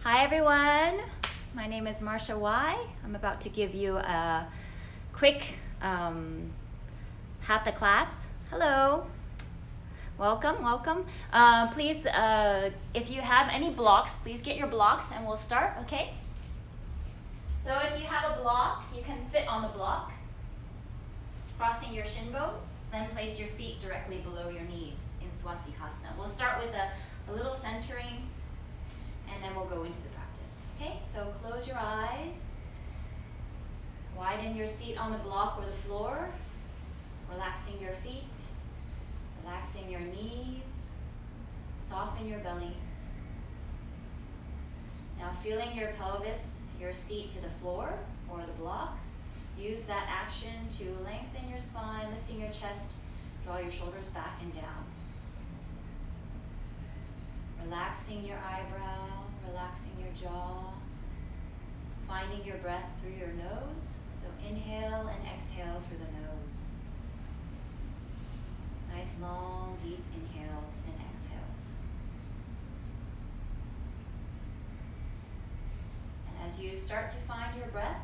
Hi everyone, my name is Marsha Yuan. I'm about to give you a quick Hatha class. Hello, welcome. Please, if you have any blocks, please get your blocks and we'll start, okay? So if you have a block, you can sit on the block, crossing your shin bones, then place your feet directly below your knees in Swastikasana. We'll start with a little centering, and then we'll go into the practice. Okay, so close your eyes, widen your seat on the block or the floor, relaxing your feet, relaxing your knees, soften your belly. Now feeling your pelvis, your seat to the floor or the block, use that action to lengthen your spine, lifting your chest, draw your shoulders back and down. Relaxing your eyebrow, relaxing your jaw, finding your breath through your nose. So inhale and exhale through the nose. Nice long, deep inhales and exhales. And as you start to find your breath,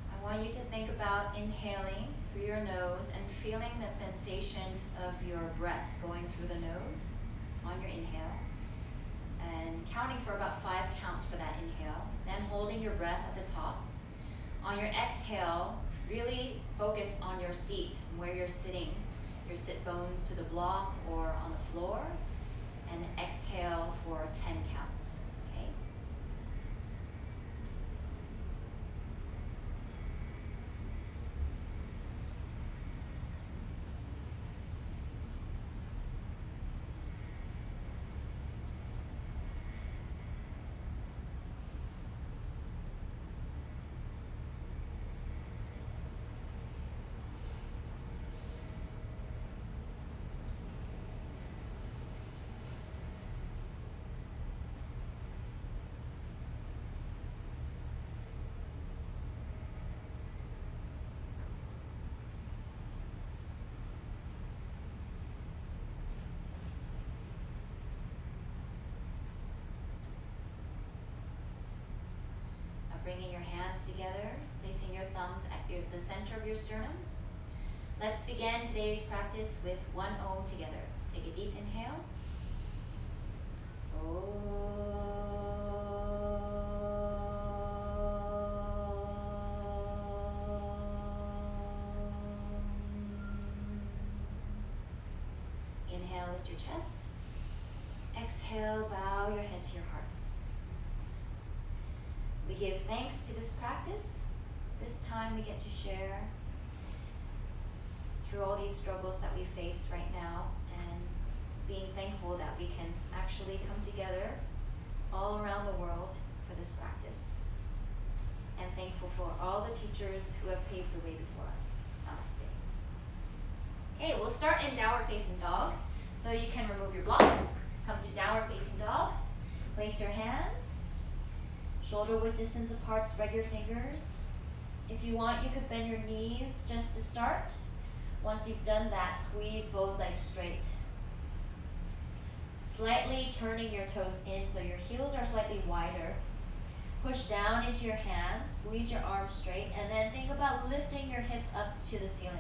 I want you to think about inhaling through your nose and feeling that sensation of your breath going through the nose on your inhale, and counting for about 5 counts for that inhale, then holding your breath at the top. On your exhale, really focus on your seat, where you're sitting, your sit bones to the block or on the floor, and exhale for 10 counts, okay? Bringing your hands together, placing your thumbs at the center of your sternum. Let's begin today's practice with one Om together. Take a deep inhale. Om. Inhale, lift your chest. Exhale, bow your head to your heart. We give thanks to this practice. This time we get to share through all these struggles that we face right now, and being thankful that we can actually come together all around the world for this practice. And thankful for all the teachers who have paved the way before us. Namaste. Okay, we'll start in downward facing dog. So you can remove your block, come to downward facing dog, place your hands shoulder width distance apart, spread your fingers. If you want, you could bend your knees just to start. Once you've done that, squeeze both legs straight. Slightly turning your toes in so your heels are slightly wider. Push down into your hands, squeeze your arms straight, and then think about lifting your hips up to the ceiling.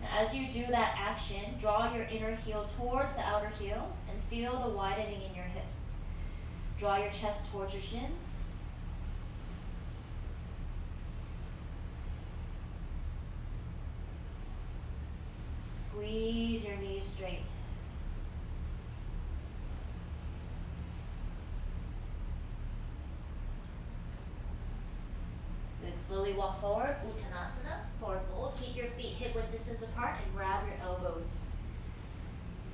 Now, as you do that action, draw your inner heel towards the outer heel and feel the widening in your hips. Draw your chest towards your shins. Squeeze your knees straight. Good. Slowly walk forward. Uttanasana, forward fold. Keep your feet hip width distance apart and grab your elbows.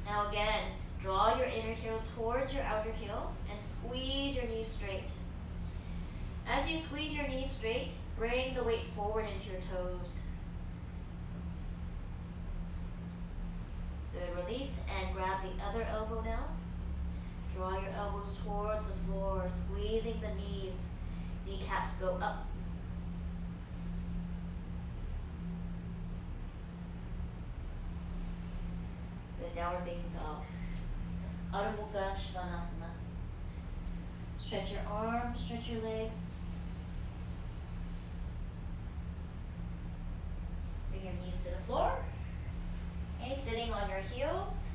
Now again, draw your inner heel towards your outer heel and squeeze your knees straight. As you squeeze your knees straight, bring the weight forward into your toes. Good, release and grab the other elbow now. Draw your elbows towards the floor, squeezing the knees. Kneecaps go up. Good, downward facing dog. Adho Mukha Svanasana. Stretch your arms, stretch your legs. Bring your knees to the floor. Okay, sitting on your heels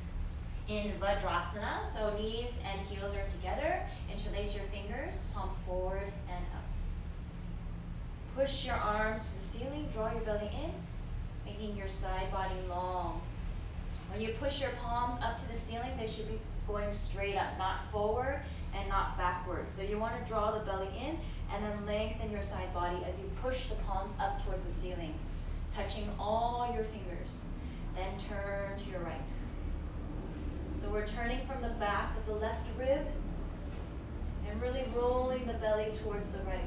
in Vajrasana. So knees and heels are together. Interlace your fingers, palms forward and up. Push your arms to the ceiling, draw your belly in, making your side body long. When you push your palms up to the ceiling, they should be going straight up, not forward and not backwards. So you want to draw the belly in and then lengthen your side body as you push the palms up towards the ceiling, touching all your fingers. Then turn to your right. So we're turning from the back of the left rib and really rolling the belly towards the right.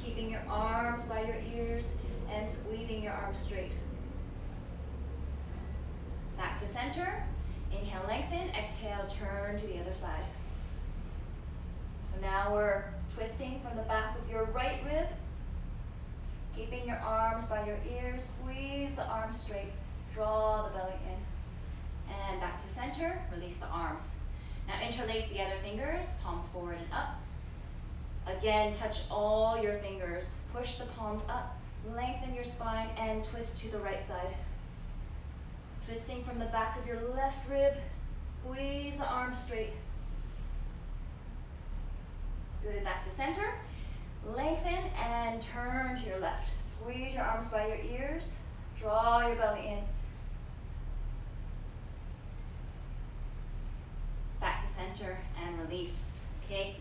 Keeping your arms by your ears and squeezing your arms straight. Back to center. Inhale, lengthen. Exhale, turn to the other side. So now we're twisting from the back of your right rib. Keeping your arms by your ears. Squeeze the arms straight. Draw the belly in. And back to center. Release the arms. Now interlace the other fingers. Palms forward and up. Again, touch all your fingers. Push the palms up. Lengthen your spine and twist to the right side. Twisting from the back of your left rib. Squeeze the arms straight. Good, back to center. Lengthen and turn to your left. Squeeze your arms by your ears. Draw your belly in. Back to center and release. Okay.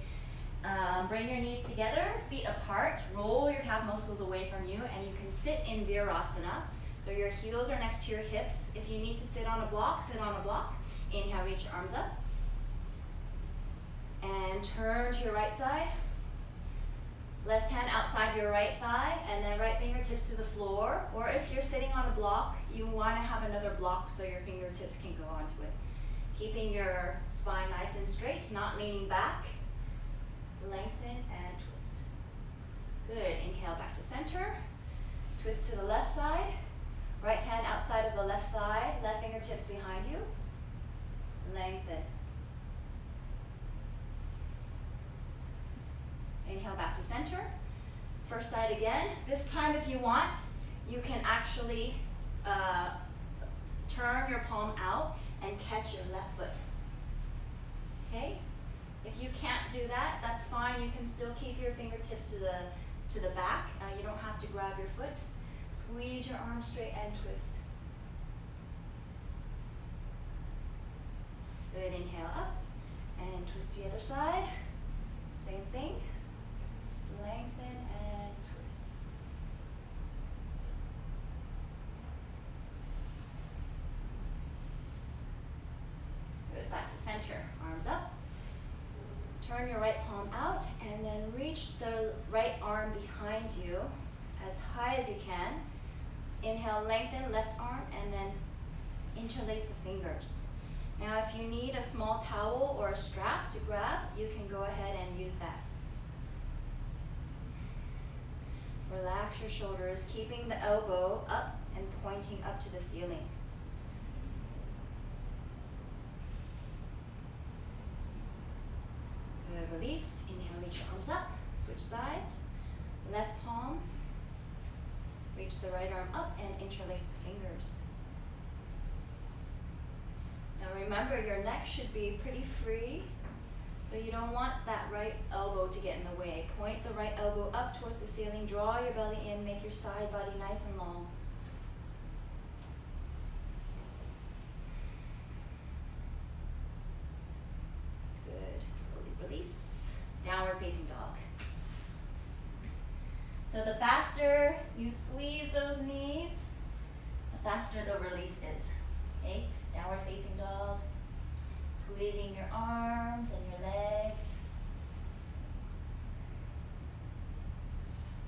Bring your knees together, feet apart, roll your calf muscles away from you, and you can sit in Virasana. So your heels are next to your hips. If you need to sit on a block, sit on a block. Inhale, reach your arms up. And turn to your right side. Left hand outside your right thigh, and then right fingertips to the floor. Or if you're sitting on a block, you want to have another block so your fingertips can go onto it. Keeping your spine nice and straight, not leaning back. Lengthen and twist. Good. Inhale back to center. Twist to the left side. Right hand outside of the left thigh. Left fingertips behind you. Lengthen. Inhale back to center. First side again. This time, if you want, you can actually turn your palm out and catch your left foot. Okay? If you can't do that, that's fine. You can still keep your fingertips to the back. You don't have to grab your foot. Squeeze your arms straight and twist. Good. Inhale up and twist to the other side. Same thing. Lengthen and twist. Good. Back to center. Arms up. Turn your right palm out and then reach the right arm behind you as high as you can. Inhale, lengthen left arm and then interlace the fingers. Now if you need a small towel or a strap to grab, you can go ahead and use that. Relax your shoulders, keeping the elbow up and pointing up to the ceiling. Good, release. Inhale, reach your arms up, switch sides. Left palm, reach the right arm up and interlace the fingers. Now remember, your neck should be pretty free, so you don't want that right elbow to get in the way. Point the right elbow up towards the ceiling, draw your belly in, make your side body nice and long. Good, slowly release. Downward facing dog. So the faster you squeeze those knees, the faster the release is. Okay, downward facing dog. Squeezing your arms and your legs.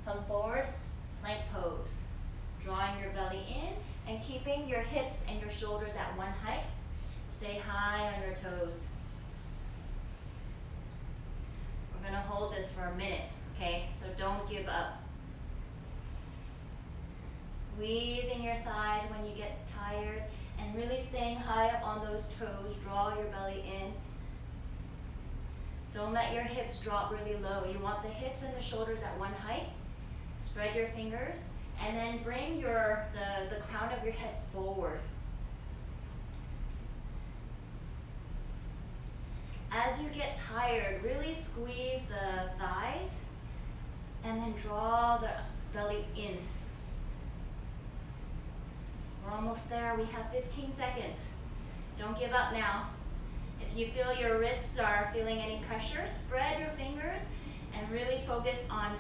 Come forward, plank pose. Drawing your belly in and keeping your hips and your shoulders at one height. Stay high on your toes. We're gonna hold this for a minute, okay? So don't give up. Squeezing your thighs when you get tired and really staying high up on those toes. Draw your belly in Don't let your hips drop really low. You want the hips and the shoulders at one height. Spread your fingers and then bring the crown of your head forward. As you get tired, really squeeze the thighs and then draw the belly in. We're almost there. We have 15 seconds. Don't give up now. If you feel your wrists are feeling any pressure, spread your fingers and really focus on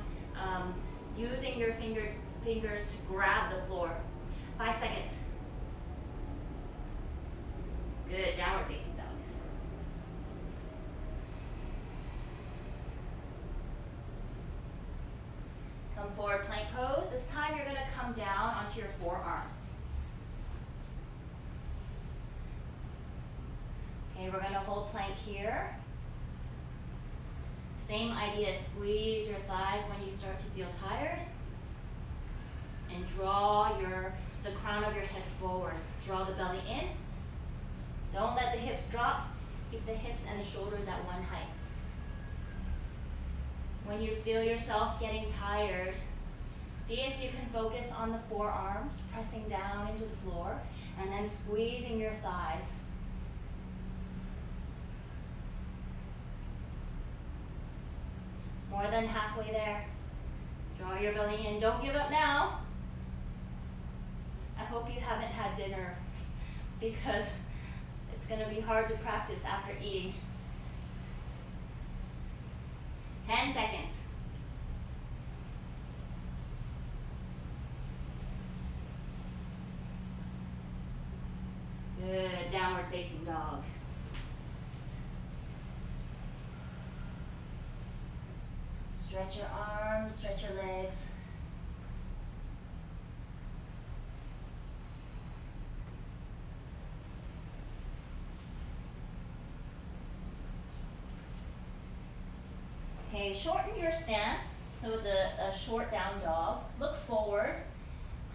using your fingers to grab the floor. 5 seconds. Good, downward facing dog. Come forward, plank pose. This time you're gonna come down onto your forearms. Okay, we're gonna hold plank here. Same idea, squeeze your thighs when you start to feel tired. And draw the crown of your head forward. Draw the belly in. Don't let the hips drop. Keep the hips and the shoulders at one height. When you feel yourself getting tired, see if you can focus on the forearms, pressing down into the floor, and then squeezing your thighs. More than halfway there. Draw your belly in. Don't give up now. I hope you haven't had dinner because it's going to be hard to practice after eating. 10 seconds. Good, downward facing dog. Stretch your arms, stretch your legs. Okay, shorten your stance, so it's a short down dog. Look forward,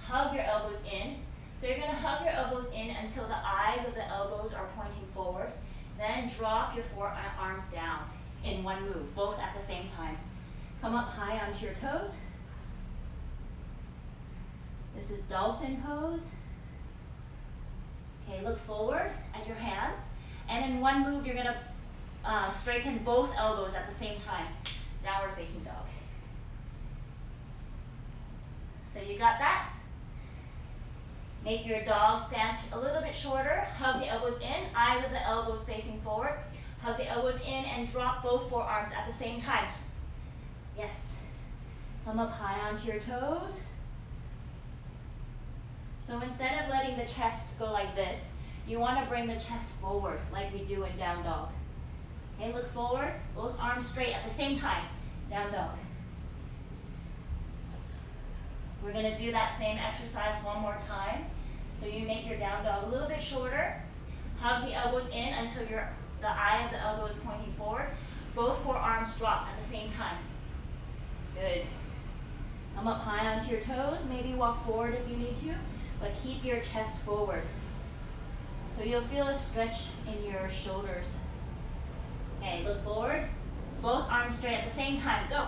hug your elbows in. So you're gonna hug your elbows in until the eyes of the elbows are pointing forward. Then drop your forearms down in one move, both at the same time. Come up high onto your toes. This is Dolphin Pose. Okay, look forward at your hands. And in one move, you're gonna straighten both elbows at the same time. Downward facing dog. So you got that? Make your dog stance a little bit shorter. Hug the elbows in, eyes of the elbows facing forward. Hug the elbows in and drop both forearms at the same time. Yes. Come up high onto your toes. So instead of letting the chest go like this, you want to bring the chest forward like we do in down dog. Okay, look forward, both arms straight at the same time. Down dog. We're going to do that same exercise one more time. So you make your down dog a little bit shorter. Hug the elbows in until the eye of the elbow is pointing forward. Both forearms drop at the same time. Good. Come up high onto your toes. Maybe walk forward if you need to, but keep your chest forward. So you'll feel a stretch in your shoulders. Okay, look forward. Both arms straight at the same time. Go.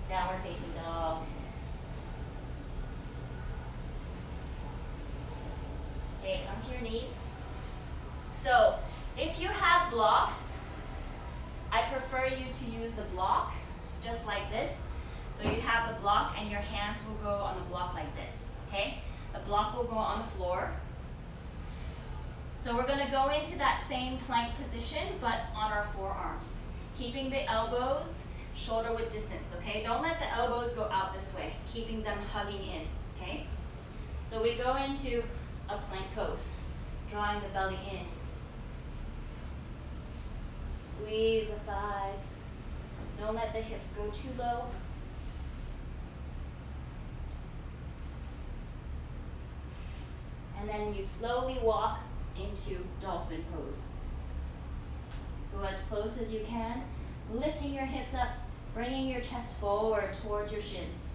Downward facing dog. Okay, come to your knees. So, if you have blocks, I prefer you to use the block just like this. So you have the block and your hands will go on the block like this, okay? The block will go on the floor. So we're gonna go into that same plank position, but on our forearms. Keeping the elbows shoulder width distance, okay? Don't let the elbows go out this way, keeping them hugging in, okay? So we go into a plank pose, drawing the belly in. Squeeze the thighs. Don't let the hips go too low. And then you slowly walk into Dolphin Pose. Go as close as you can, lifting your hips up, bringing your chest forward towards your shins.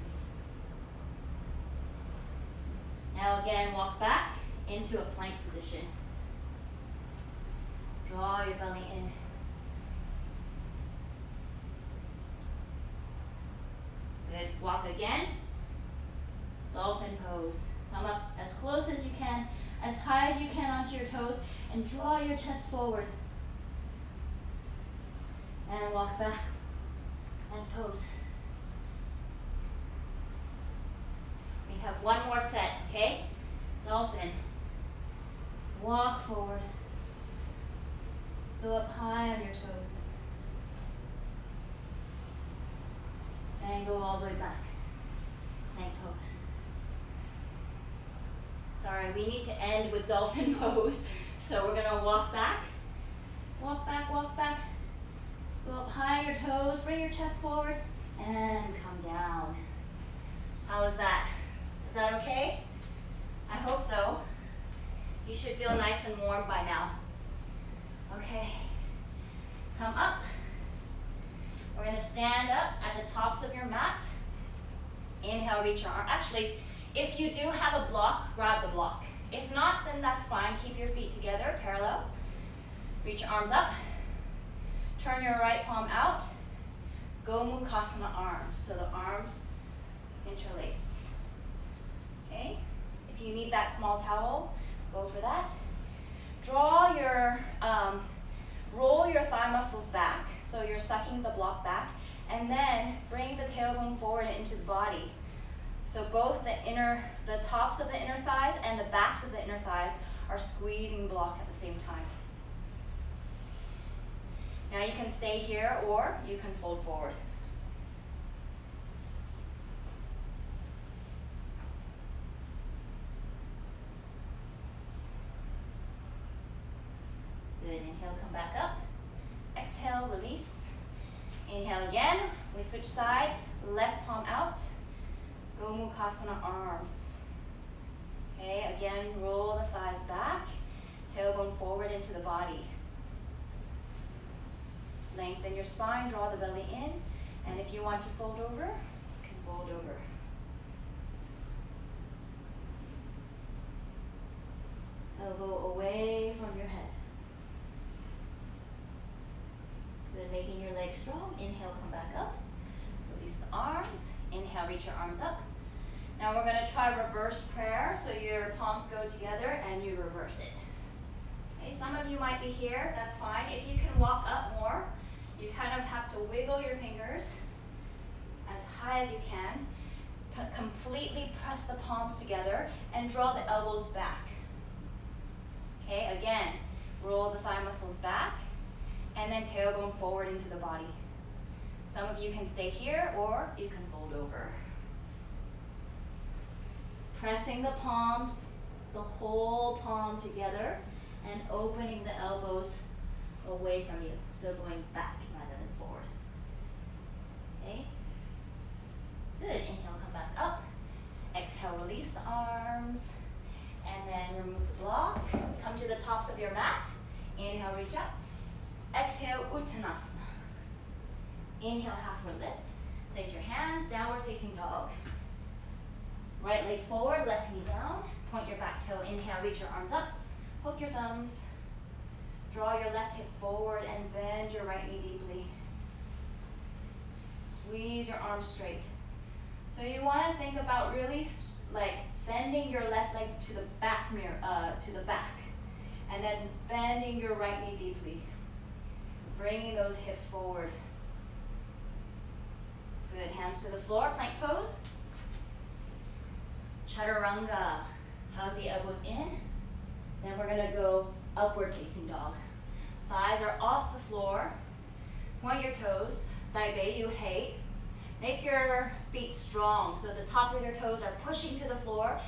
Now again, walk back into a plank position. Draw your belly in. Walk again. Dolphin pose. Come up as close as you can, as high as you can onto your toes, and draw your chest forward. And walk back and pose. We have one more set, okay? Dolphin. Walk forward. Go up high on your toes. And go all the way back. Plank pose. Sorry, we need to end with dolphin pose. So we're gonna walk back. Walk back, walk back. Go up high on your toes, bring your chest forward, and come down. How was that? Is that okay? I hope so. You should feel nice and warm by now. Okay, come up. We're gonna stand up at the tops of your mat. Inhale, reach your arm. Actually, if you do have a block, grab the block. If not, then that's fine. Keep your feet together, parallel. Reach your arms up. Turn your right palm out. Gomukhasana arms. So the arms interlace. Okay? If you need that small towel, go for that. Draw your, roll your thigh muscles back. So you're sucking the block back. And then bring the tailbone forward into the body. So both the tops of the inner thighs and the backs of the inner thighs are squeezing the block at the same time. Now you can stay here or you can fold forward. Good, inhale, come back up. Exhale, release. Inhale again, we switch sides, left palm out. Gomukhasana arms. Okay, again, roll the thighs back, tailbone forward into the body. Lengthen your spine, draw the belly in, and if you want to fold over, you can fold over. Elbow away from your head. Good, making your legs strong. Inhale, come back up. Release the arms. Inhale, reach your arms up. Now we're going to try reverse prayer. So your palms go together and you reverse it. Okay, some of you might be here, that's fine. If you can walk up more, you kind of have to wiggle your fingers as high as you can. Completely press the palms together and draw the elbows back. Okay, again, roll the thigh muscles back and then tailbone forward into the body. Some of you can stay here or you can fold over. Pressing the palms, the whole palm together and opening the elbows away from you. So going back rather than forward. Okay? Good, inhale, come back up. Exhale, release the arms. And then remove the block. Come to the tops of your mat. Inhale, reach up. Exhale, Uttanasana. Inhale, halfway lift. Place your hands, downward facing dog. Right leg forward, left knee down. Point your back toe. Inhale, reach your arms up. Hook your thumbs. Draw your left hip forward and bend your right knee deeply. Squeeze your arms straight. So you want to think about really like sending your left leg to the back to the back. And then bending your right knee deeply. Bringing those hips forward. Good, hands to the floor, plank pose. Chaturanga, hug the elbows in. Then we're gonna go upward facing dog. Thighs are off the floor. Point your toes, Daibeyu Hei. Make your feet strong, so the tops of your toes are pushing to the floor.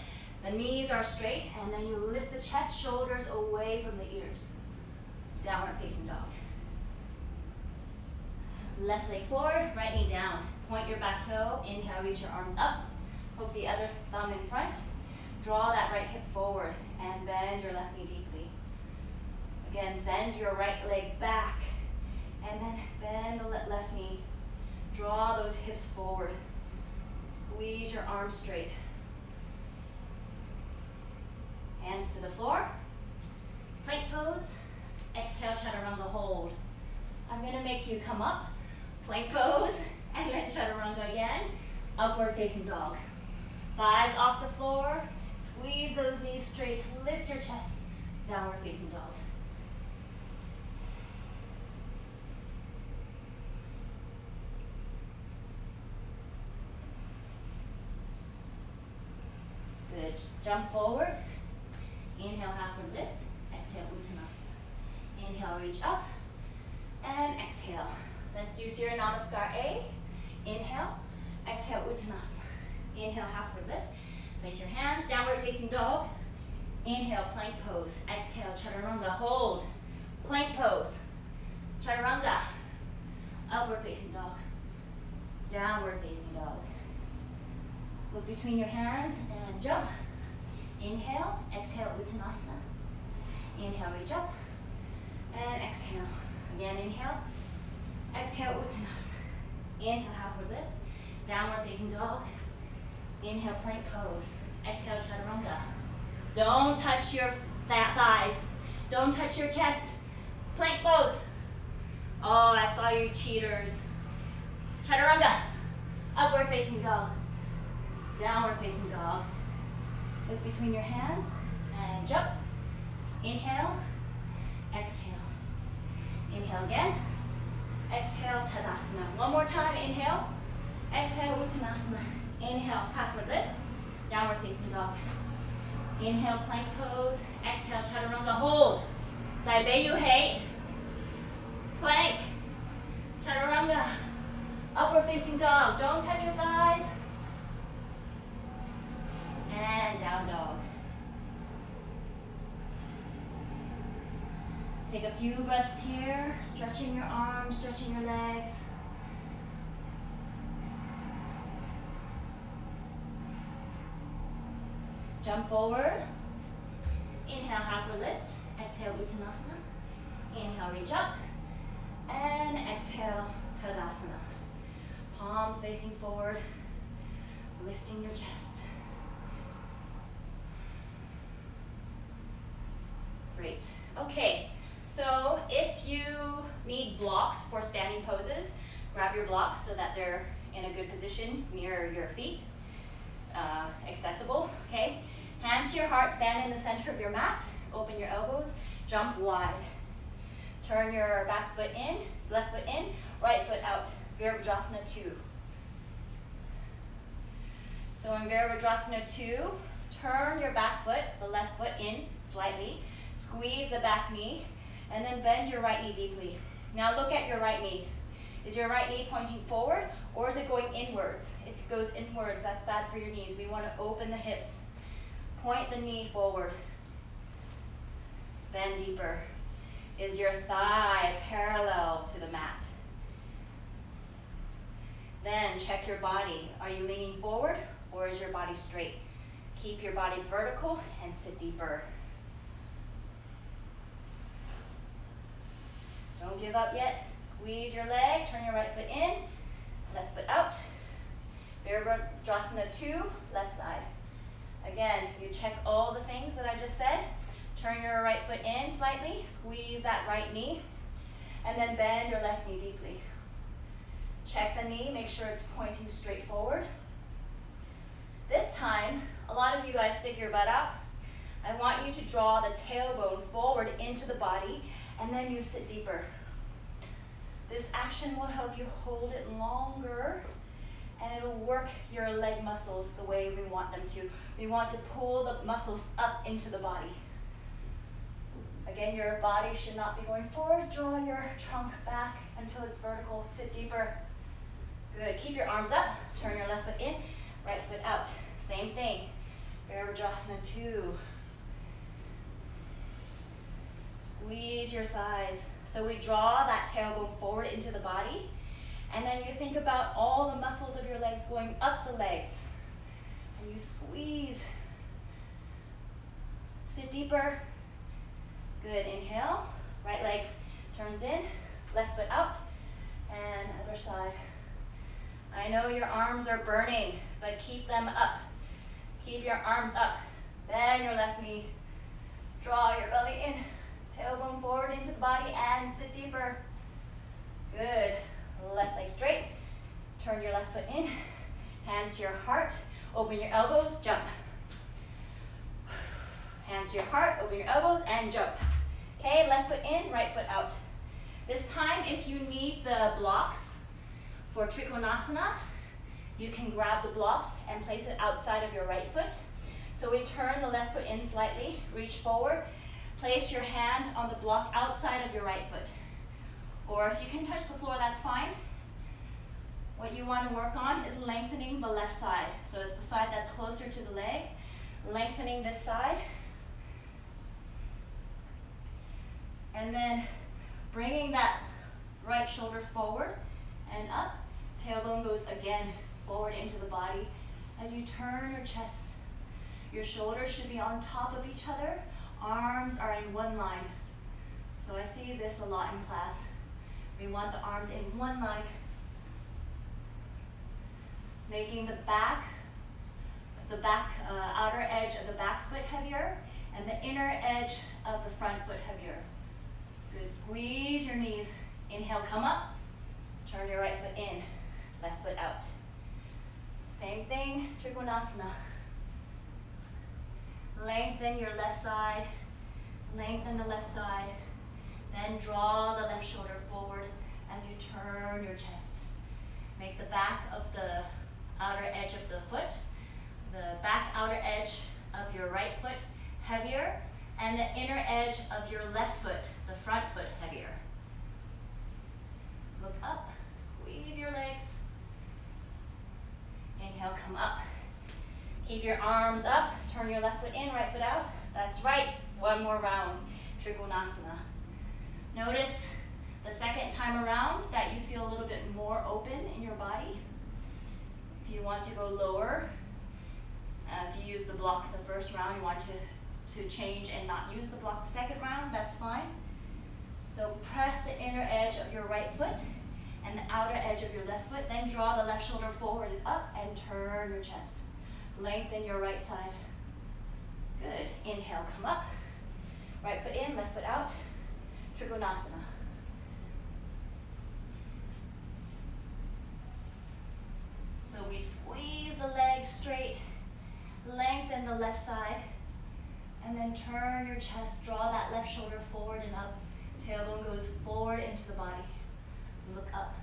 The knees are straight, and then you lift the chest, shoulders away from the ears. Downward facing dog. Left leg forward, right knee down. Point your back toe, inhale, reach your arms up. Hook the other thumb in front. Draw that right hip forward and bend your left knee deeply. Again, send your right leg back and then bend the left knee. Draw those hips forward. Squeeze your arms straight. Hands to the floor. Plank pose. Exhale, chaturanga, hold. I'm gonna make you come up. Plank pose, and then chaturanga again. Upward facing dog. Thighs off the floor. Squeeze those knees straight. Lift your chest. Downward facing dog. Good. Jump forward. Inhale, halfward lift. Exhale, Uttanasana. Inhale, reach up. And exhale. Let's do Surya Namaskar A. Inhale. Exhale, Uttanasana. Inhale, halfward lift. Place your hands. Downward facing dog. Inhale, plank pose. Exhale, chaturanga. Hold. Plank pose. Chaturanga. Upward facing dog. Downward facing dog. Look between your hands and jump. Inhale, exhale, Uttanasana. Inhale, reach up. And exhale. Again, inhale. Exhale, Uttanasana. Inhale, halfward lift. Downward facing dog. Inhale, plank pose. Exhale, chaturanga. Don't touch your thighs. Don't touch your chest. Plank pose. Oh, I saw you cheaters. Chaturanga. Upward facing dog. Downward facing dog. Look between your hands and jump. Inhale. Exhale. Inhale again. Exhale, Tadasana. One more time, inhale. Exhale, Uttanasana. Inhale, halfward lift. Downward facing dog. Inhale, plank pose. Exhale, chaturanga. Hold. Daibeyuhei. Plank. Chaturanga. Upward facing dog. Don't touch your thighs. And down dog. Take a few breaths here, stretching your arms, stretching your legs. Jump forward. Inhale, halfward lift. Exhale, Uttanasana. Inhale, reach up. And exhale, Tadasana. Palms facing forward, lifting your chest. Great. Okay, so if you need blocks for standing poses, grab your blocks so that they're in a good position near your feet, accessible, okay? Hands to your heart, stand in the center of your mat, open your elbows, jump wide. Turn your back foot in, left foot in, right foot out. Vajrasana 2. So in Vajrasana 2, turn your back foot, the left foot in slightly, squeeze the back knee, and then bend your right knee deeply. Now look at your right knee. Is your right knee pointing forward or is it going inwards? If it goes inwards, that's bad for your knees. We want to open the hips. Point the knee forward. Bend deeper. Is your thigh parallel to the mat? Then check your body. Are you leaning forward or is your body straight? Keep your body vertical and sit deeper. Don't give up yet. Squeeze your leg, turn your right foot in, left foot out. Vajrasana 2, left side. Again, you check all the things that I just said. Turn your right foot in slightly, squeeze that right knee, and then bend your left knee deeply. Check the knee, make sure it's pointing straight forward. This time, a lot of you guys stick your butt out. I want you to draw the tailbone forward into the body, and then you sit deeper. This action will help you hold it longer, and it'll work your leg muscles the way we want them to. We want to pull the muscles up into the body. Again, your body should not be going forward. Draw your trunk back until it's vertical. Sit deeper. Good. Keep your arms up. Turn your left foot in, right foot out. Same thing. Vajrasana 2. Squeeze your thighs. So we draw that tailbone forward into the body, and then you think about all the muscles of your legs going up the legs, and you squeeze. Sit deeper. Good. Inhale. Right leg turns in, left foot out, and other side. I know your arms are burning, but keep them up. Keep your arms up. Bend your left knee. Draw your belly in. Tailbone forward into the body and sit deeper. Good. Left leg straight. Turn your left foot in Hands to your heart, open your elbows, jump. Hands to your heart, open your elbows, and jump. Okay, left foot in, right foot out. This time, if you need the blocks for Trikonasana, you can grab the blocks and place it outside of your right foot. So we turn the left foot in slightly, reach forward, place your hand on the block outside of your right foot. Or if you can touch the floor, that's fine. What you want to work on is lengthening the left side. So it's the side that's closer to the leg, lengthening this side. And then bringing that right shoulder forward and up. Tailbone goes again forward into the body as you turn your chest. Your shoulders should be on top of each other. Arms are in one line. So I see this a lot in class. We want the arms in one line. Making the outer edge of the back foot heavier and the inner edge of the front foot heavier. Good, squeeze your knees. Inhale, come up. Turn your right foot in, left foot out. Same thing, Trikonasana. Lengthen your left side, lengthen the left side. Then draw the left shoulder forward as you turn your chest. Make the back of the outer edge of the foot, the back outer edge of your right foot heavier, and the inner edge of your left foot, the front foot heavier. Look up, squeeze your legs. Inhale, come up. Keep your arms up, turn your left foot in, right foot out. That's right, one more round, Trikonasana. Notice the second time around that you feel a little bit more open in your body. If you want to go lower, if you use the block the first round, you want to change and not use the block the second round, that's fine. So press the inner edge of your right foot and the outer edge of your left foot, then draw the left shoulder forward and up and turn your chest. Lengthen your right side. Good. Inhale, come up. Right foot in, left foot out. Trikonasana. So we squeeze the legs straight, lengthen the left side, and then turn your chest, draw that left shoulder forward and up. Tailbone goes forward into the body. Look up.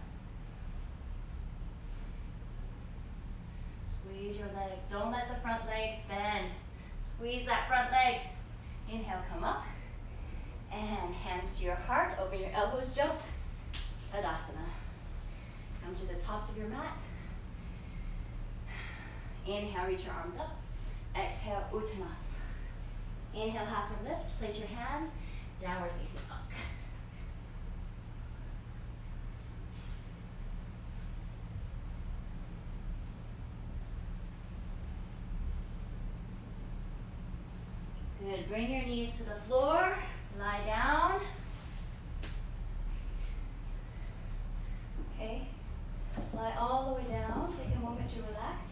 Squeeze your legs. Don't let the front leg bend. Squeeze that front leg. Inhale, come up. And hands to your heart. Open your elbows, jump. Tadasana. Come to the tops of your mat. Inhale, reach your arms up. Exhale, Uttanasana. Inhale, halfway lift. Place your hands, downward facing dog. Good, bring your knees to the floor, lie down. Okay, lie all the way down, take a moment to relax.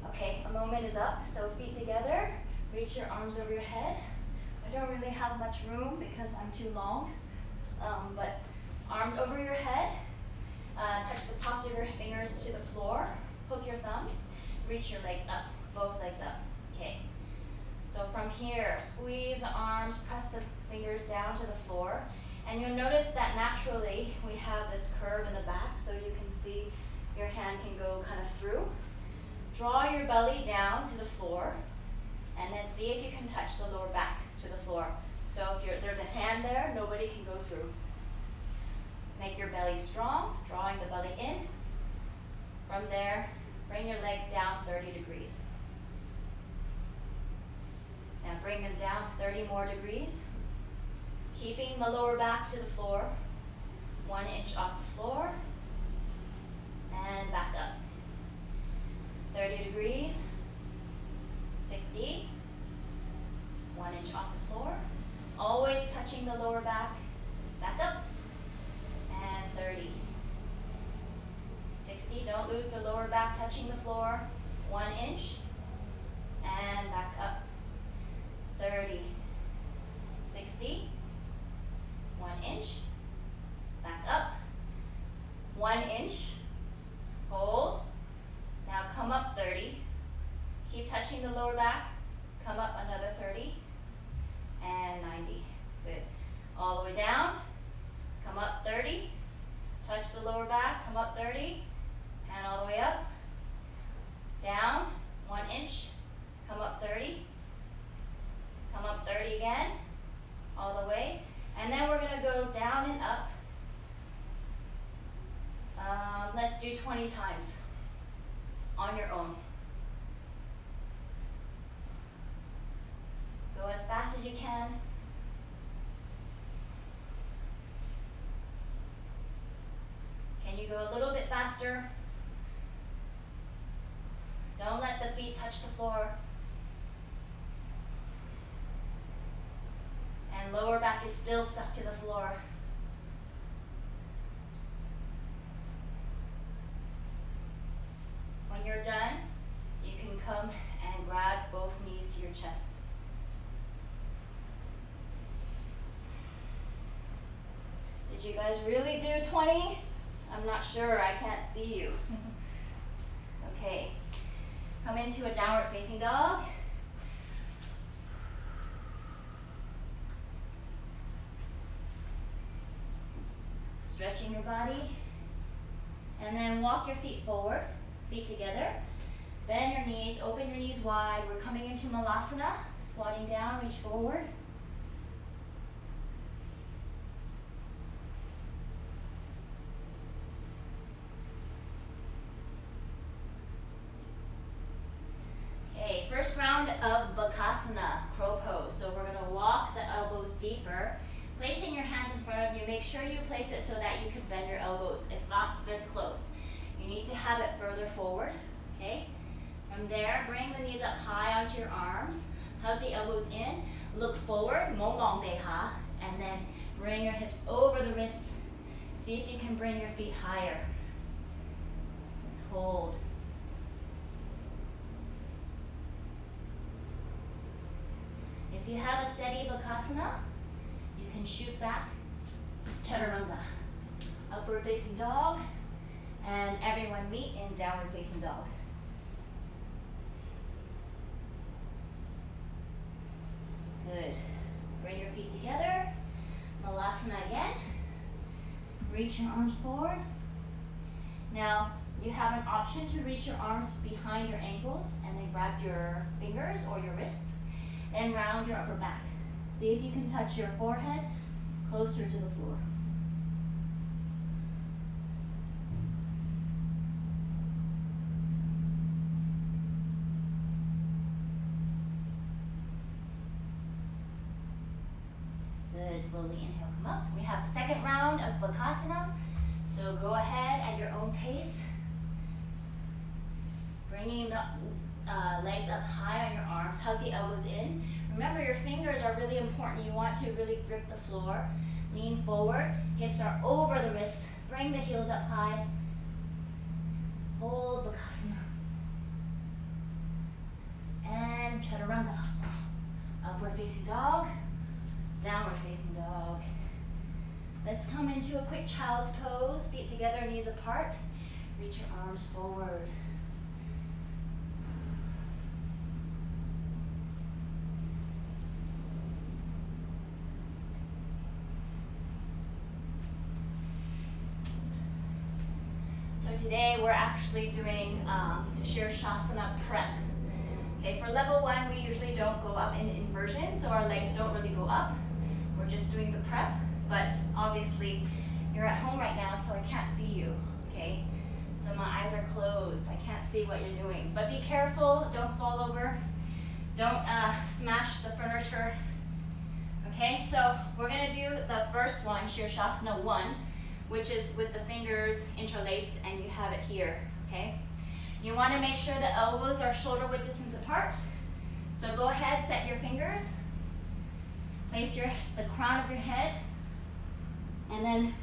Okay, a moment is up, so feet together, reach your arms over your head. I don't really have much room because I'm too long, but arms over your head, touch the tops of your fingers to the floor, hook your thumbs, reach your legs up, both legs up, okay. So from here, squeeze the arms, press the fingers down to the floor, and you'll notice that naturally we have this curve in the back, so you can see your hand can go kind of through. Draw your belly down to the floor, and then see if you can touch the lower back to the floor. So if there's a hand there, nobody can go through. Make your belly strong, drawing the belly in. From there, bring your legs down 30 degrees. Now bring them down 30 more degrees, keeping the lower back to the floor, 1 inch off the floor, and back up. 30 degrees, 60, 1 inch off the floor, always touching the lower back up, and 30. 60, don't lose the lower back touching the floor, 1 inch, and back up. 30, 60, 1 inch, back up, 1 inch, hold, come up 30, and all the way up, down, 1 inch, come up 30, come up 30 again, all the way, and then we're gonna go down and up. Let's do 20 times on your own. Go as fast as you can. Can you go a little bit faster? Don't let the feet touch the floor. And lower back is still stuck to the floor. When you're done, you can come and grab both knees to your chest. Did you guys really do 20? I'm not sure, I can't see you. Okay, come into a downward facing dog. Stretching your body. And then walk your feet forward, feet together. Bend your knees, open your knees wide. We're coming into Malasana, squatting down, reach forward. Okay, first round of Vajrasana, crow pose. So we're gonna walk the elbows deeper. Placing your hands in front of you, make sure you place it so that you can bend your elbows. It's not this close. You need to have it further forward, okay? From there, bring the knees up high onto your arms. Hug the elbows in. Look forward, Molong Deha, and then bring your hips over the wrists. See if you can bring your feet higher. Hold. If you have a steady Vajrasana, you can shoot back, Chaturanga, upward facing dog, and everyone meet in downward facing dog. Good. Bring your feet together, Malasana again. Reach your arms forward. Now, you have an option to reach your arms behind your ankles and then grab your fingers or your wrists. Then round your upper back. See if you can touch your forehead closer to the floor. Good, slowly inhale, come up. We have a second round of Vajrasana. So go ahead at your own pace. Bringing the legs up high on your arms, hug the elbows in. Remember, your fingers are really important. You want to really grip the floor. Lean forward, hips are over the wrists. Bring the heels up high. Hold Vajrasana. And Chaturanga. Upward facing dog, downward facing dog. Let's come into a quick child's pose. Feet together, knees apart. Reach your arms forward. So today we're actually doing Shirshasana prep. Okay, for level 1, we usually don't go up in inversion, so our legs don't really go up. We're just doing the prep, but obviously you're at home right now, so I can't see you, okay? So my eyes are closed, I can't see what you're doing. But be careful, don't fall over, don't smash the furniture. Okay, so we're gonna do the first one, Shirshasana 1, which is with the fingers interlaced and you have it here, okay? You wanna make sure the elbows are shoulder width distance apart. So go ahead, set your fingers, place the crown of your head, and then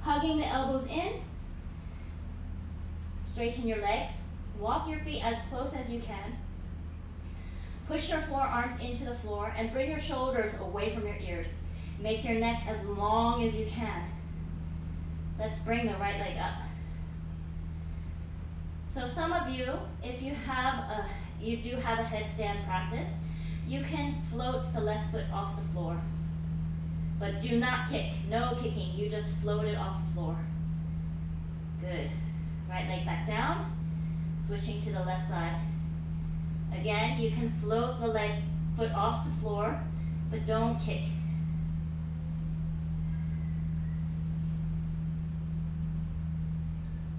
hugging the elbows in, straighten your legs, walk your feet as close as you can, push your forearms into the floor and bring your shoulders away from your ears. Make your neck as long as you can. Let's bring the right leg up. So some of you, if you do have a headstand practice, you can float the left foot off the floor. But do not kick, no kicking, you just float it off the floor. Good. Right leg back down, switching to the left side. Again, you can float the foot off the floor, but don't kick.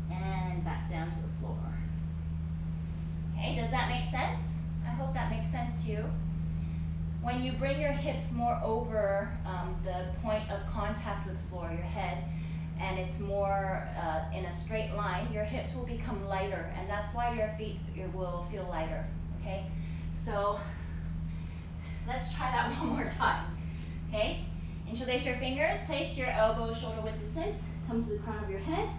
And back down to the floor. Okay, does that make sense? I hope that makes sense to you. When you bring your hips more over the point of contact with the floor, your head, and it's more in a straight line, your hips will become lighter, and that's why your feet will feel lighter, okay? So let's try that one more time, okay? Interlace your fingers, place your elbows shoulder width distance, come to the crown of your head,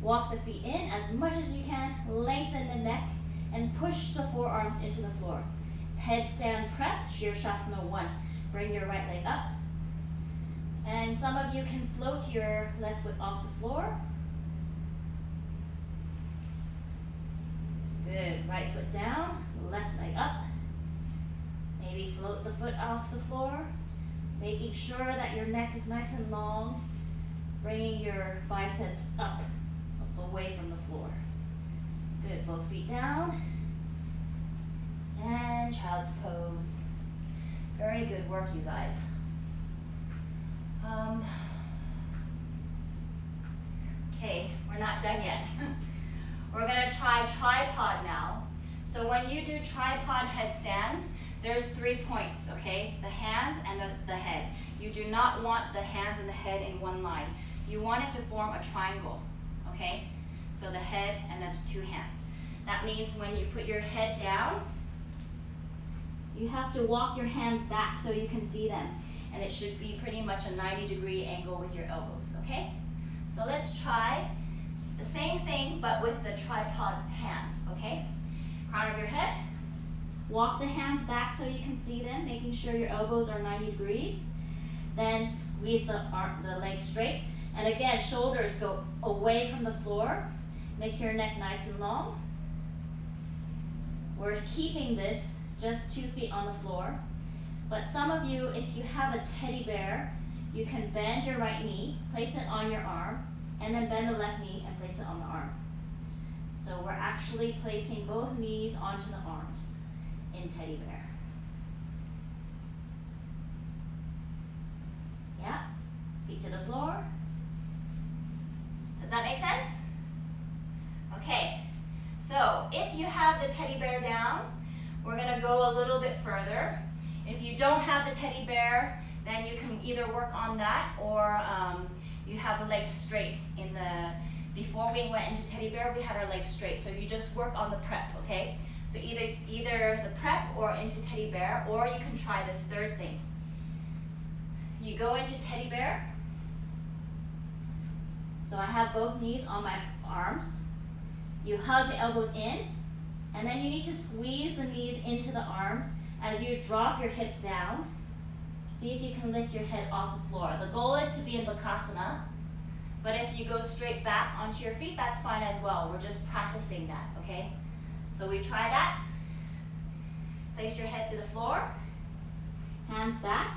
walk the feet in as much as you can, lengthen the neck, and push the forearms into the floor. Headstand prep, Vajrasana 1. Bring your right leg up. And some of you can float your left foot off the floor. Good. Right foot down, left leg up. Maybe float the foot off the floor, making sure that your neck is nice and long, bringing your biceps up, away from the floor. Good. Both feet down. And child's pose. Very good work, you guys. Okay, we're not done yet. We're gonna try tripod now. So when you do tripod headstand, there's 3 points, okay? The hands and the head. You do not want the hands and the head in one line. You want it to form a triangle, okay? So the head and then the 2 hands. That means when you put your head down, you have to walk your hands back so you can see them. And it should be pretty much a 90-degree angle with your elbows, okay? So let's try the same thing, but with the tripod hands, okay? Crown of your head. Walk the hands back so you can see them, making sure your elbows are 90 degrees. Then squeeze the legs straight. And again, shoulders go away from the floor. Make your neck nice and long. We're keeping this just 2 feet on the floor. But some of you, if you have a teddy bear, you can bend your right knee, place it on your arm, and then bend the left knee and place it on the arm. So we're actually placing both knees onto the arms in teddy bear. Yeah, feet to the floor. Does that make sense? Okay, so if you have the teddy bear down, we're gonna go a little bit further. If you don't have the teddy bear, then you can either work on that or you have the legs straight. Before we went into teddy bear, we had our legs straight. So you just work on the prep, okay? So either the prep or into teddy bear, or you can try this third thing. You go into teddy bear. So I have both knees on my arms. You hug the elbows in, and then you need to squeeze the knees into the arms as you drop your hips down. See if you can lift your head off the floor. The goal is to be in Vajrasana, but if you go straight back onto your feet, that's fine as well. We're just practicing that, okay? So we try that. Place your head to the floor, hands back,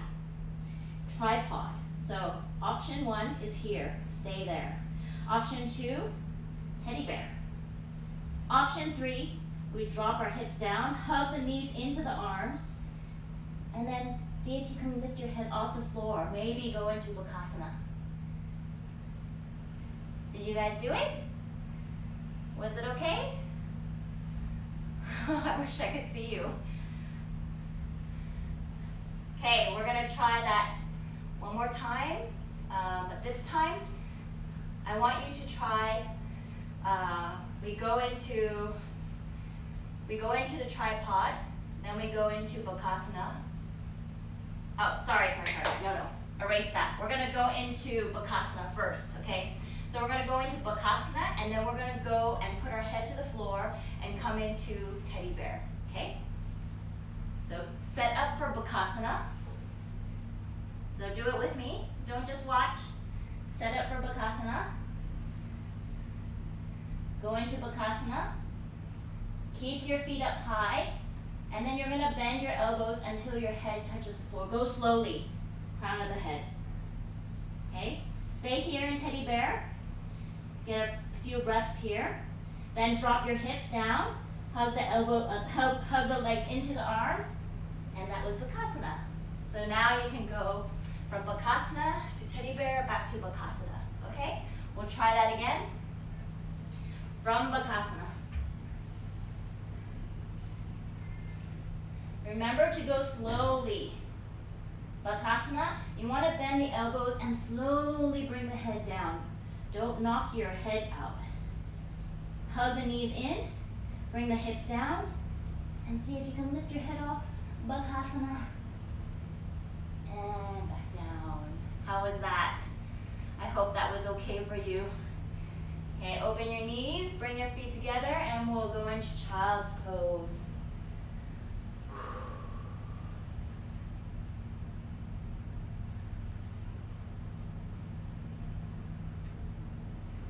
tripod. So option 1 is here, stay there. Option 2, teddy bear. Option 3, we drop our hips down, hug the knees into the arms, and then see if you can lift your head off the floor. Maybe go into Vajrasana. Did you guys do it? Was it okay? I wish I could see you. Okay, we're gonna try that one more time, but this time I want you to try, we go into the tripod, then we go into Vajrasana. Oh, sorry, no, erase that. We're gonna go into Vajrasana first, okay? So we're gonna go into Vajrasana, and then we're gonna go and put our head to the floor and come into teddy bear, okay? So set up for Vajrasana. So do it with me, don't just watch. Set up for Vajrasana. Go into Vajrasana. Keep your feet up high, and then you're gonna bend your elbows until your head touches the floor. Go slowly, crown of the head. Okay? Stay here in teddy bear. Get a few breaths here. Then drop your hips down. Hug the hug the legs into the arms. And that was Bakasana. So now you can go from Bakasana to teddy bear back to Bakasana. Okay? We'll try that again. From Bakasana. Remember to go slowly. Bakasana, you want to bend the elbows and slowly bring the head down. Don't knock your head out. Hug the knees in, bring the hips down, and see if you can lift your head off. Bakasana. And back down. How was that? I hope that was okay for you. Okay, open your knees, bring your feet together, and we'll go into child's pose.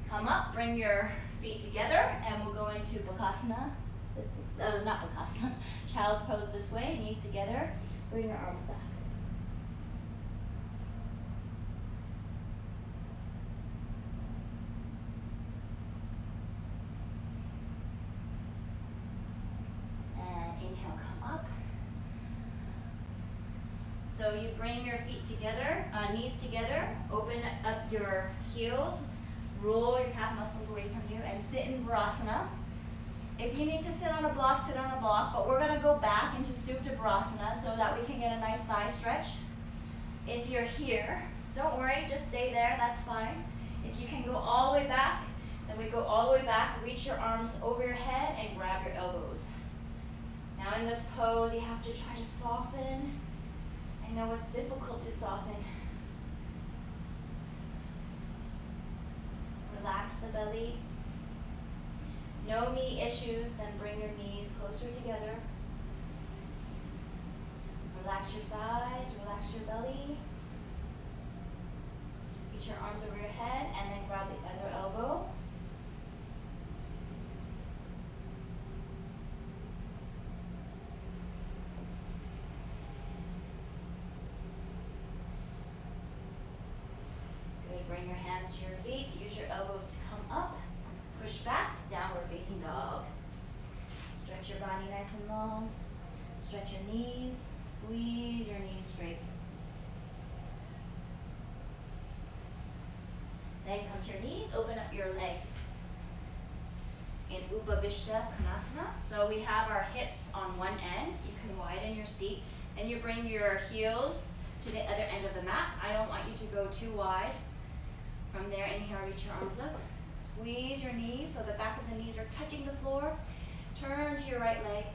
Come up, bring your feet together, and we'll go into Bakasana. Not Bakasana, child's pose this way, knees together, bring your arms back. And inhale, come up. So you bring your feet together, knees together, open up your heels, roll your calf muscles away from you, and sit in Vajrasana. If you need to sit on a block, sit on a block, but we're going to go back into Supta Vrasana so that we can get a nice thigh stretch. If you're here, don't worry, just stay there, that's fine. If you can go all the way back, then we go all the way back, reach your arms over your head and grab your elbows. Now in this pose, you have to try to soften. I know it's difficult to soften. Relax the belly. No knee issues, then bring your knees closer together. Relax your thighs, relax your belly. Reach your arms over your head and then grab the other elbow. Good, bring your hands to your feet. Use your elbows to come up. Push back, downward facing dog. Stretch your body nice and long. Stretch your knees, squeeze your knees straight. Then come to your knees, open up your legs. In Upavishta Konasana, so we have our hips on one end. You can widen your seat. Then you bring your heels to the other end of the mat. I don't want you to go too wide. From there, inhale, reach your arms up. Squeeze your knees so the back of the knees are touching the floor. Turn to your right leg.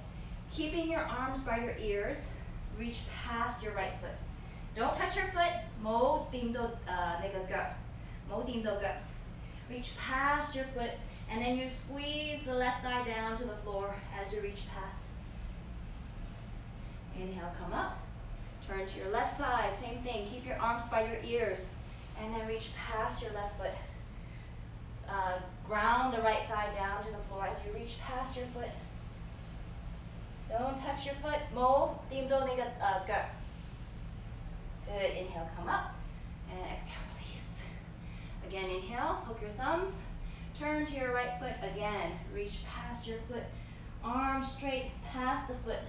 Keeping your arms by your ears, reach past your right foot. Don't touch your foot. Mo tim do nega. Mo tim do ga. Reach past your foot, and then you squeeze the left thigh down to the floor as you reach past. Inhale, come up. Turn to your left side. Same thing. Keep your arms by your ears, and then reach past your left foot. Ground the right thigh down to the floor as you reach past your foot. Don't touch your foot. Mo, tim do nega ga. Good. Inhale, come up, and exhale, release. Again, inhale, hook your thumbs. Turn to your right foot again. Reach past your foot. Arms straight past the foot.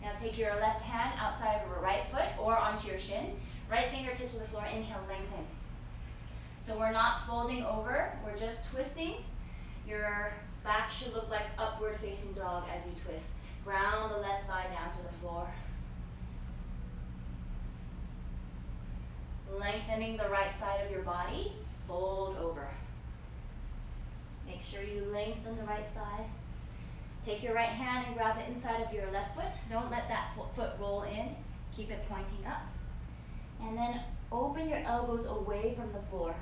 Now take your left hand outside of your right foot or onto your shin. Right fingertips to the floor. Inhale, lengthen. So we're not folding over, we're just twisting. Your back should look like upward facing dog as you twist. Ground the left thigh down to the floor. Lengthening the right side of your body, fold over. Make sure you lengthen the right side. Take your right hand and grab the inside of your left foot. Don't let that foot roll in. Keep it pointing up. And then open your elbows away from the floor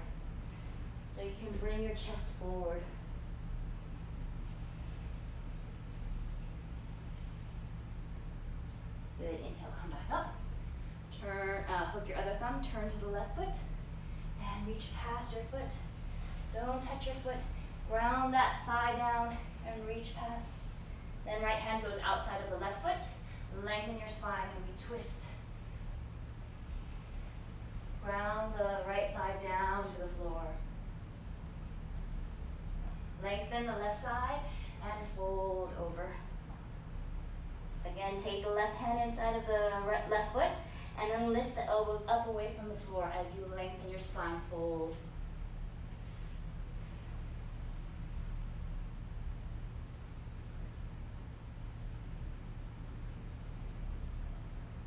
so you can bring your chest forward. Good, inhale, come back up. Turn, hook your other thumb, turn to the left foot, and reach past your foot. Don't touch your foot. Ground that thigh down and reach past. Then right hand goes outside of the left foot. Lengthen your spine and we twist. Ground the right thigh down to the floor. lengthen the left side and fold over. Again, take the left hand inside of the left foot and then lift the elbows up away from the floor as you lengthen your spine, fold.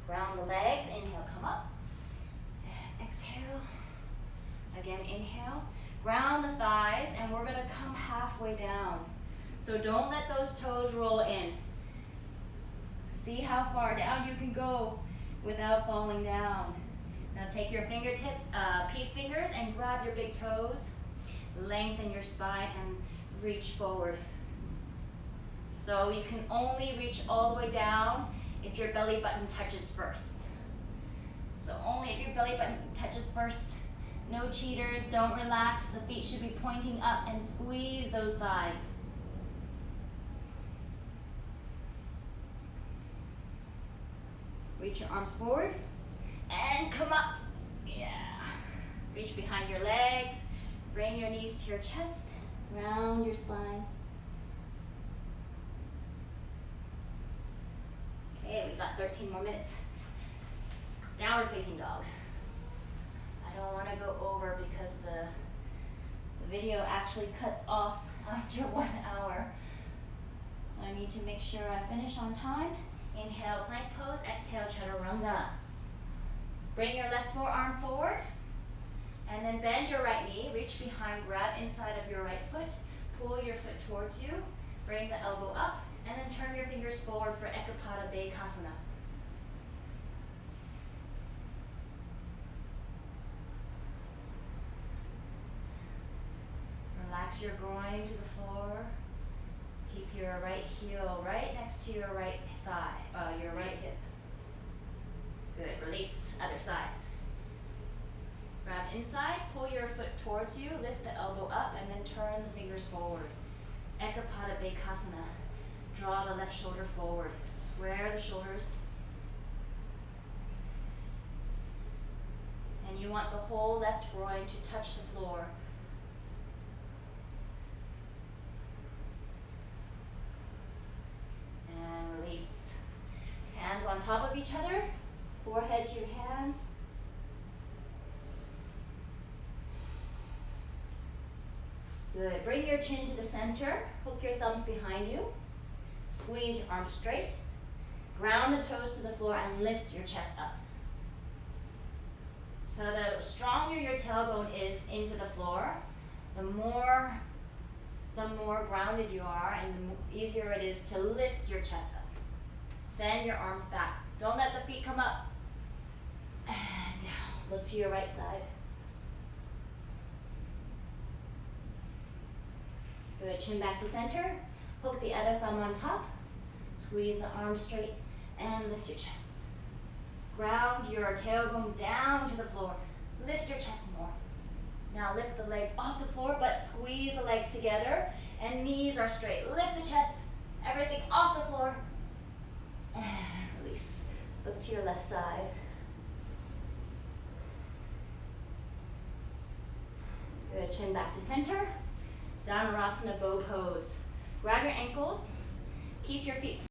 Ground the legs, inhale, come up. And exhale. Again, inhale. Ground the thighs, and we're gonna come halfway down. So don't let those toes roll in. See how far down you can go without falling down. Now take your fingertips, peace fingers, and grab your big toes. Lengthen your spine and reach forward. So you can only reach all the way down if your belly button touches first. So only if your belly button touches first. No cheaters, don't relax. The feet should be pointing up and squeeze those thighs. Reach your arms forward and come up. Yeah. Reach behind your legs. Bring your knees to your chest. Round your spine. Okay, we've got 13 more minutes. Downward facing dog. I don't want to go over because the video actually cuts off after 1 hour. So I need to make sure I finish on time. Inhale, plank pose. Exhale, chaturanga. Bring your left forearm forward. And then bend your right knee. Reach behind, grab inside of your right foot. Pull your foot towards you. Bring the elbow up. And then turn your fingers forward for Ekapada Bekasana. Relax your groin to the floor. Keep your right heel right next to your right thigh, your right hip. Good, release, other side. Grab inside, pull your foot towards you, lift the elbow up, and then turn the fingers forward. Ekapada Bekasana. Draw the left shoulder forward. Square the shoulders. And you want the whole left groin to touch the floor. And release. Hands on top of each other. Forehead to your hands. Good. Bring your chin to the center. Hook your thumbs behind you. Squeeze your arms straight. Ground the toes to the floor and lift your chest up. So the stronger your tailbone is into the floor, the more grounded you are and the easier it is to lift your chest up. Send your arms back. Don't let the feet come up. And down. Look to your right side. Good. Chin back to center. Hook the other thumb on top. Squeeze the arms straight and lift your chest. Ground your tailbone down to the floor. Lift your chest more. Now lift the legs off the floor, but squeeze the legs together and knees are straight. Lift the chest, everything off the floor. And release. Look to your left side. Good, chin back to center. Dhanurasana bow pose. Grab your ankles, keep your feet